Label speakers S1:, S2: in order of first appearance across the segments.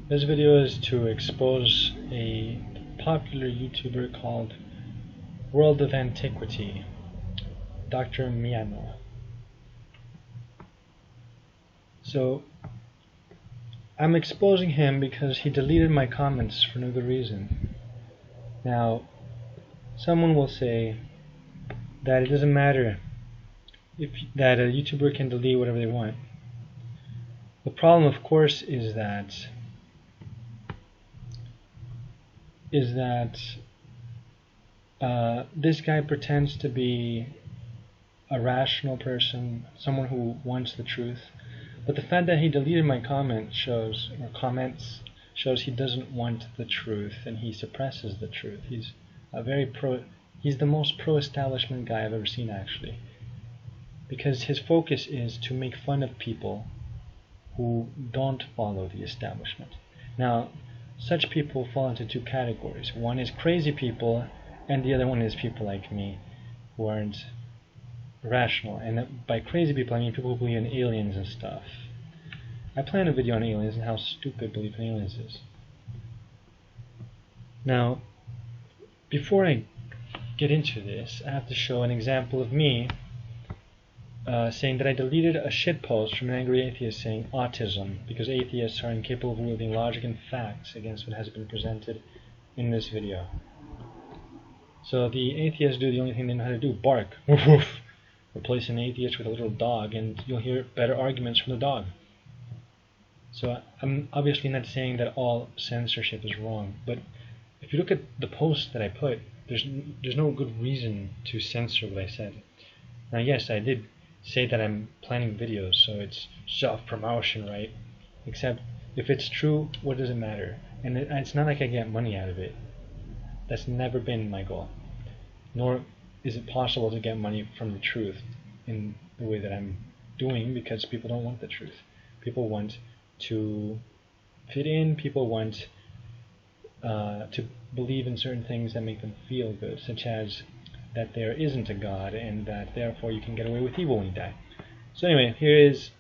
S1: This video is to expose a popular YouTuber called World of Antiquity Dr. Miano. So I'm exposing him because he deleted my comments for no good reason. Now, someone will say that it doesn't matter that a YouTuber can delete whatever they want. The problem, of course, is that this guy pretends to be a rational person, someone who wants the truth. But the fact that he deleted my comments shows he doesn't want the truth, and he suppresses the truth. He's the most pro-establishment guy I've ever seen, actually, because his focus is to make fun of people who don't follow the establishment. Now, such people fall into two categories. One is crazy people, and the other one is people like me who aren't rational. And by crazy people, I mean people who believe in aliens and stuff. I planned a video on aliens and how stupid belief in aliens is. Now, before I get into this, I have to show an example of me saying that I deleted a shitpost from an angry atheist saying autism because atheists are incapable of wielding logic and facts against what has been presented in this video. So the atheists do the only thing they know how to do, bark. Woof woof. Replace an atheist with a little dog and you'll hear better arguments from the dog. So I'm obviously not saying that all censorship is wrong, but if you look at the post that I put, there's no good reason to censor what I said. Now, yes, I did say that I'm planning videos, so it's self-promotion, right? Except if it's true, what does it matter? And it's not like I get money out of it. That's never been my goal. Nor is it possible to get money from the truth in the way that I'm doing, because people don't want the truth. People want to fit in, people want to believe in certain things that make them feel good, such as that there isn't a God and that therefore you can get away with evil when you die. So anyway, here is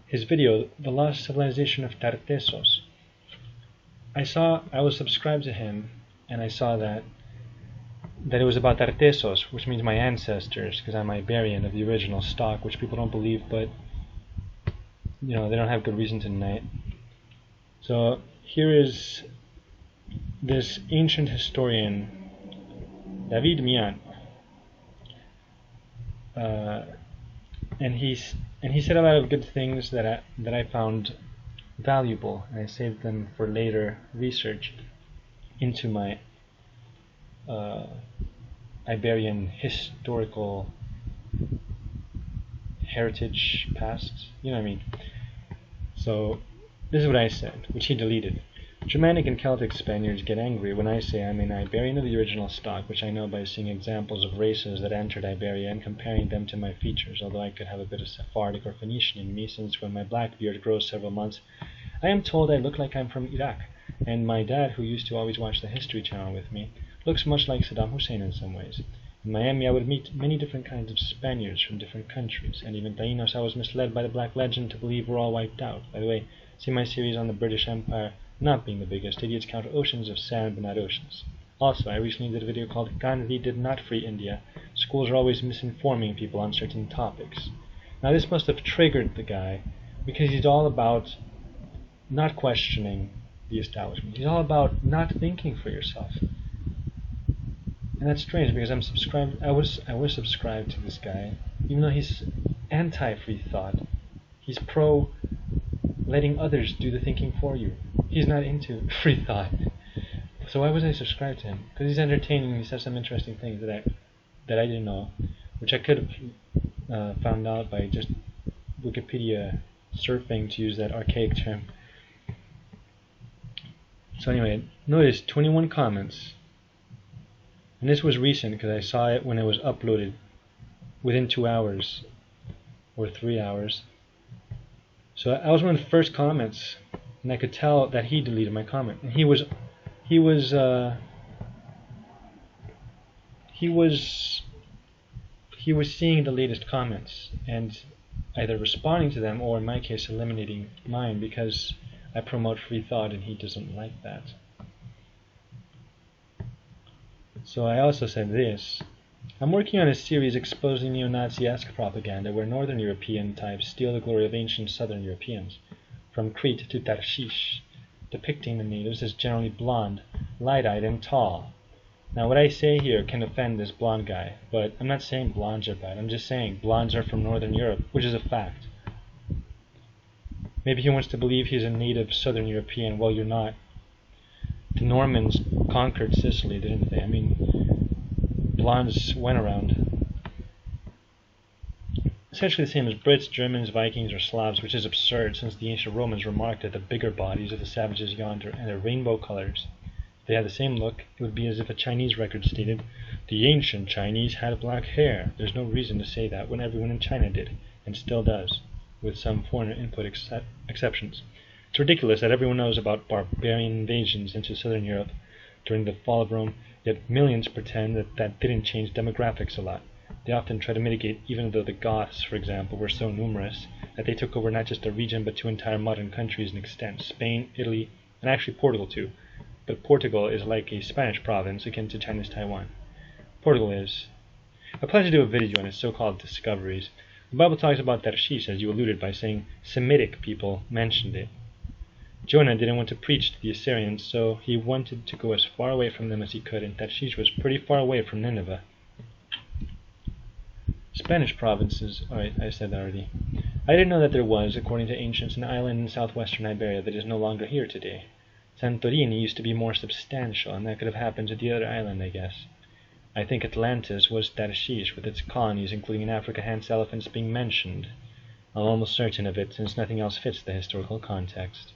S1: his video, The Lost Civilization of Tartessos. I was subscribed to him, and I saw that it was about Tartessos, which means my ancestors, because I'm Iberian of the original stock, which people don't believe, but they don't have good reason to deny it. So here is this ancient historian, David Miano, and he said a lot of good things that I found valuable, and I saved them for later research into my Iberian historical heritage past, you know what I mean? So this is what I said, which he deleted. Germanic and Celtic Spaniards get angry when I say I'm an Iberian of the original stock, which I know by seeing examples of races that entered Iberia and comparing them to my features, although I could have a bit of Sephardic or Phoenician in me, since when my black beard grows several months, I am told I look like I'm from Iraq, and my dad, who used to always watch the History Channel with me, looks much like Saddam Hussein in some ways. In Miami, I would meet many different kinds of Spaniards from different countries, and even Taínos I was misled by the black legend to believe were all wiped out. By the way, see my series on the British Empire not being the biggest. Idiots count oceans of sand but not oceans. Also, I recently did a video called Gandhi Did Not Free India. Schools are always misinforming people on certain topics. Now this must have triggered the guy, because he's all about not questioning the establishment. He's all about not thinking for yourself. And that's strange, because I'm subscribed. I was subscribed to this guy, even though he's anti-free thought. He's pro letting others do the thinking for you. He's not into free thought. So why was I subscribed to him? Because he's entertaining. He says some interesting things that I didn't know, which I could have found out by just Wikipedia surfing, to use that archaic term. So anyway, notice 21 comments. And this was recent because I saw it when it was uploaded within 2 hours or 3 hours. So I was one of the first comments, and I could tell that he deleted my comment. And he was seeing the latest comments, and either responding to them or, in my case, eliminating mine because I promote free thought and he doesn't like that. So I also said this. I'm working on a series exposing neo-Nazi-esque propaganda where Northern European types steal the glory of ancient Southern Europeans, from Crete to Tarshish, depicting the natives as generally blonde, light-eyed, and tall. Now what I say here can offend this blonde guy, but I'm not saying blondes are bad. I'm just saying blondes are from Northern Europe, which is a fact. Maybe he wants to believe he's a native Southern European. Well, you're not. The Normans conquered Sicily, didn't they? I mean, blondes went around. Essentially the same as Brits, Germans, Vikings, or Slavs, which is absurd since the ancient Romans remarked at the bigger bodies of the savages yonder and their rainbow colors. If they had the same look, it would be as if a Chinese record stated, "The ancient Chinese had black hair." There's no reason to say that when everyone in China did, and still does, with some foreigner input exceptions. It's ridiculous that everyone knows about barbarian invasions into Southern Europe during the fall of Rome, yet millions pretend that that didn't change demographics a lot. They often try to mitigate, even though the Goths, for example, were so numerous that they took over not just a region but two entire modern countries in extent, Spain, Italy, and actually Portugal too. But Portugal is like a Spanish province akin to China's Taiwan. Portugal is. I plan to do a video on its so-called discoveries. The Bible talks about Tarshish, as you alluded, by saying Semitic people mentioned it. Jonah didn't want to preach to the Assyrians, so he wanted to go as far away from them as he could, and Tarshish was pretty far away from Nineveh. Spanish provinces. Alright, I said that already. I didn't know that there was, according to ancients, an island in southwestern Iberia that is no longer here today. Santorini used to be more substantial, and that could have happened to the other island, I guess. I think Atlantis was Tarshish, with its colonies, including in Africa Hans elephants, being mentioned. I'm almost certain of it, since nothing else fits the historical context.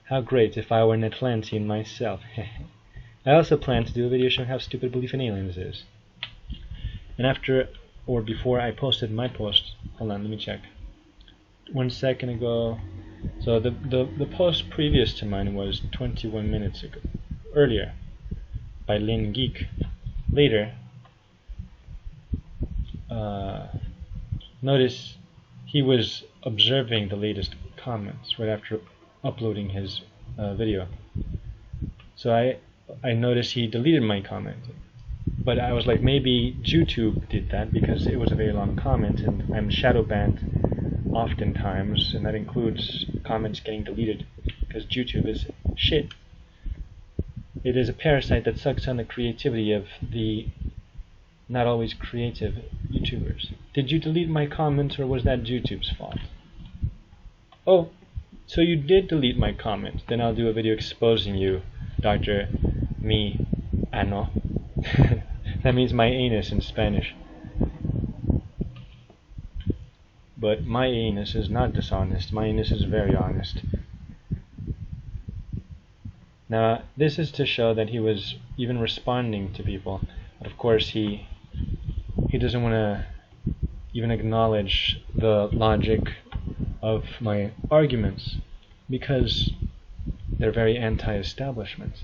S1: How great if I were an Atlantean myself. I also plan to do a video showing how stupid belief in aliens is. And after, or before I posted my post, hold on, let me check. 1 second ago, so the post previous to mine was 21 minutes ago, earlier, by Lin Geek. Later, notice he was observing the latest comments right after uploading his video. So I noticed he deleted my comment, but I was like, maybe YouTube did that because it was a very long comment, and I'm shadow banned oftentimes, and that includes comments getting deleted because YouTube is shit. It is a parasite that sucks on the creativity of the not always creative YouTubers. Did you delete my comment, or was that YouTube's fault? Oh, so you did delete my comment. Then I'll do a video exposing you, Dr. Miano. That means my anus in Spanish. But my anus is not dishonest. My anus is very honest. Now, this is to show that he was even responding to people. But of course, he doesn't want to even acknowledge the logic of my arguments because they're very anti-establishment.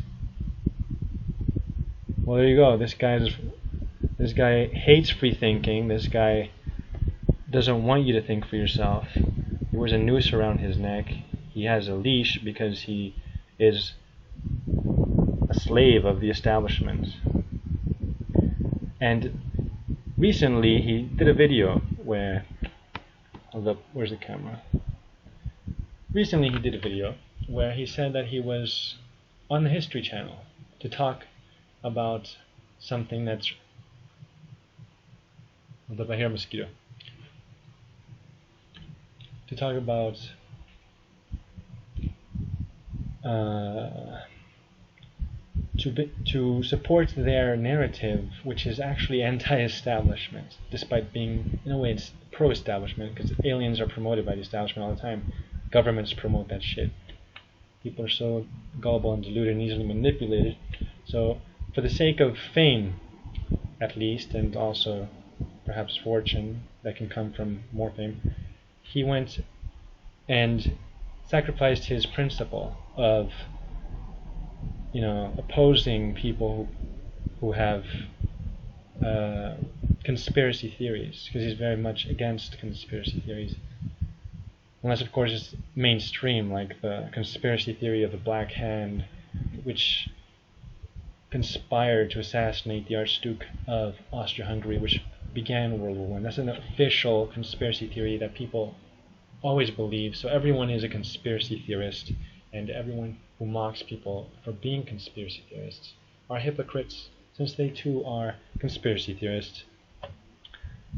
S1: Well, there you go. This guy hates free thinking. This guy doesn't want you to think for yourself. He wears a noose around his neck. He has a leash because he is a slave of the establishment. And recently he did a video where, where's the camera? Recently he did a video where he said that he was on the History Channel to talk about something that's... Hold up, I hear a mosquito. To talk about to support their narrative, which is actually anti-establishment, despite being, in a way, it's pro-establishment, because aliens are promoted by the establishment all the time. Governments promote that shit. People are so gullible and deluded and easily manipulated. So, for the sake of fame, at least, and also perhaps fortune that can come from more fame, he went and sacrificed his principle of, opposing people who have conspiracy theories, because he's very much against conspiracy theories. Unless, of course, it's mainstream, like the conspiracy theory of the Black Hand, which conspired to assassinate the Archduke of Austria-Hungary, which began World War I. That's an official conspiracy theory that people always believe. So everyone is a conspiracy theorist, and everyone who mocks people for being conspiracy theorists are hypocrites, since they too are conspiracy theorists.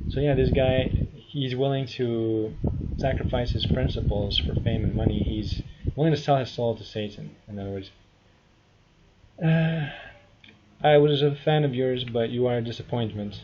S1: So yeah, this guy, he's willing to sacrifice his principles for fame and money. He's willing to sell his soul to Satan, in other words. I was a fan of yours, but you are a disappointment.